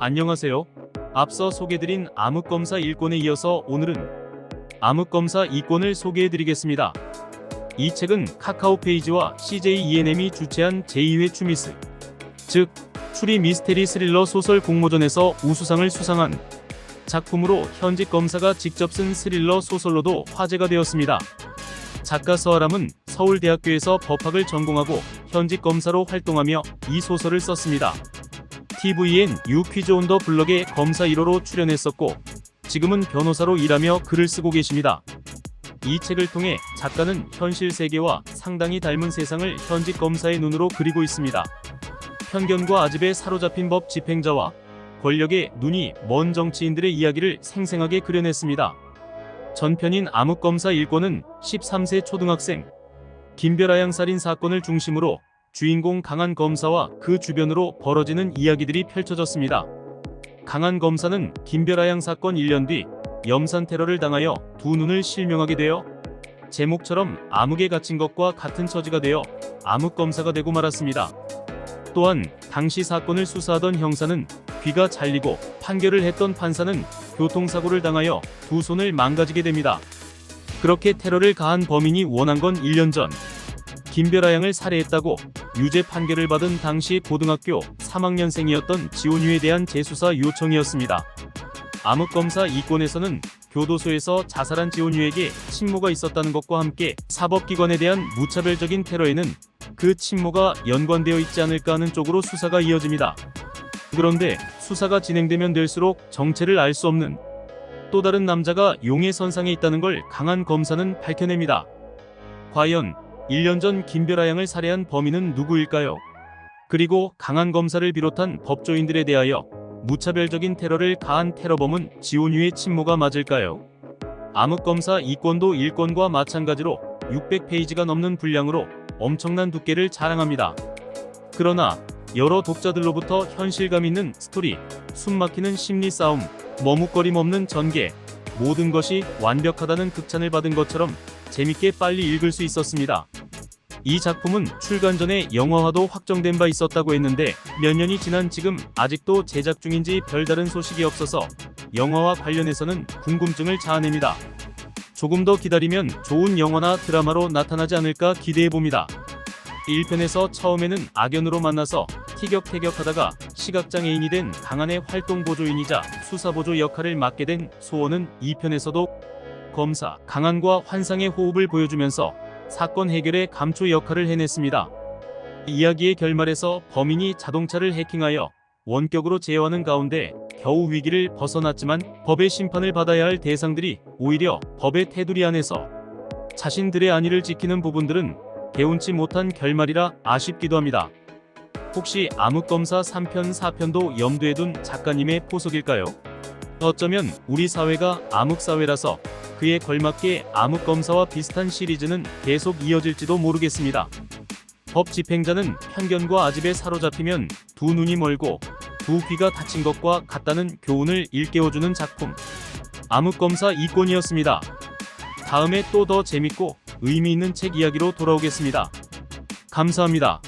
안녕하세요. 앞서 소개드린 암흑검사 1권에 이어서 오늘은 암흑검사 2권을 소개해드리겠습니다. 이 책은 카카오페이지와 CJ ENM이 주최한 제2회 추미스, 즉 추리 미스테리 스릴러 소설 공모전에서 우수상을 수상한 작품으로 현직 검사가 직접 쓴 스릴러 소설로도 화제가 되었습니다. 작가 서아람은 서울대학교에서 법학을 전공하고 현직 검사로 활동하며 이 소설을 썼습니다. TVN 퀴즈 온 더 블럭에 검사 1호로 출연했었고 지금은 변호사로 일하며 글을 쓰고 계십니다. 이 책을 통해 작가는 현실 세계와 상당히 닮은 세상을 현직 검사의 눈으로 그리고 있습니다. 편견과 아집에 사로잡힌 법 집행자와 권력의 눈이 먼 정치인들의 이야기를 생생하게 그려냈습니다. 전편인 암흑검사 1권은 13세 초등학생 김별아양 살인 사건을 중심으로 주인공 강한 검사와 그 주변으로 벌어지는 이야기들이 펼쳐졌습니다. 강한 검사는 김별아양 사건 1년 뒤 염산 테러를 당하여 두 눈을 실명하게 되어 제목처럼 암흑에 갇힌 것과 같은 처지가 되어 암흑검사가 되고 말았습니다. 또한 당시 사건을 수사하던 형사는 귀가 잘리고 판결을 했던 판사는 교통사고를 당하여 두 손을 망가지게 됩니다. 그렇게 테러를 가한 범인이 원한 건 1년 전 김별아양을 살해했다고 유죄 판결을 받은 당시 고등학교 3학년생이었던 지온유에 대한 재수사 요청이었습니다. 암흑검사 2권에서는 교도소에서 자살한 지온유에게 친모가 있었다는 것과 함께 사법기관에 대한 무차별적인 테러에는 그 친모가 연관되어 있지 않을까 하는 쪽으로 수사가 이어집니다. 그런데 수사가 진행되면 될수록 정체를 알 수 없는 또 다른 남자가 용의 선상에 있다는 걸 강한 검사는 밝혀냅니다. 과연 1년 전 김별아양을 살해한 범인은 누구일까요? 그리고 강한 검사를 비롯한 법조인들에 대하여 무차별적인 테러를 가한 테러범은 지온유의 친모가 맞을까요? 암흑검사 2권도 1권과 마찬가지로 600페이지가 넘는 분량으로 엄청난 두께를 자랑합니다. 그러나 여러 독자들로부터 현실감 있는 스토리, 숨막히는 심리 싸움, 머뭇거림 없는 전개, 모든 것이 완벽하다는 극찬을 받은 것처럼 재밌게 빨리 읽을 수 있었습니다. 이 작품은 출간 전에 영화화도 확정된 바 있었다고 했는데 몇 년이 지난 지금 아직도 제작 중인지 별다른 소식이 없어서 영화와 관련해서는 궁금증을 자아냅니다. 조금 더 기다리면 좋은 영화나 드라마로 나타나지 않을까 기대해봅니다. 1편에서 처음에는 악연으로 만나서 티격태격하다가 시각장애인이 된 강한의 활동보조인이자 수사보조 역할을 맡게 된 소원은 2편에서도 검사 강한과 환상의 호흡을 보여주면서 사건 해결의 감초 역할을 해냈습니다. 이야기의 결말에서 범인이 자동차를 해킹하여 원격으로 제어하는 가운데 겨우 위기를 벗어났지만 법의 심판을 받아야 할 대상들이 오히려 법의 테두리 안에서 자신들의 안위를 지키는 부분들은 개운치 못한 결말이라 아쉽기도 합니다. 혹시 암흑검사 3편, 4편도 염두에 둔 작가님의 포석일까요? 어쩌면 우리 사회가 암흑사회라서 그에 걸맞게 암흑검사와 비슷한 시리즈는 계속 이어질지도 모르겠습니다. 법 집행자는 편견과 아집에 사로잡히면 두 눈이 멀고 두 귀가 다친 것과 같다는 교훈을 일깨워주는 작품 암흑검사 2권이었습니다. 다음에 또 더 재밌고 의미 있는 책 이야기로 돌아오겠습니다. 감사합니다.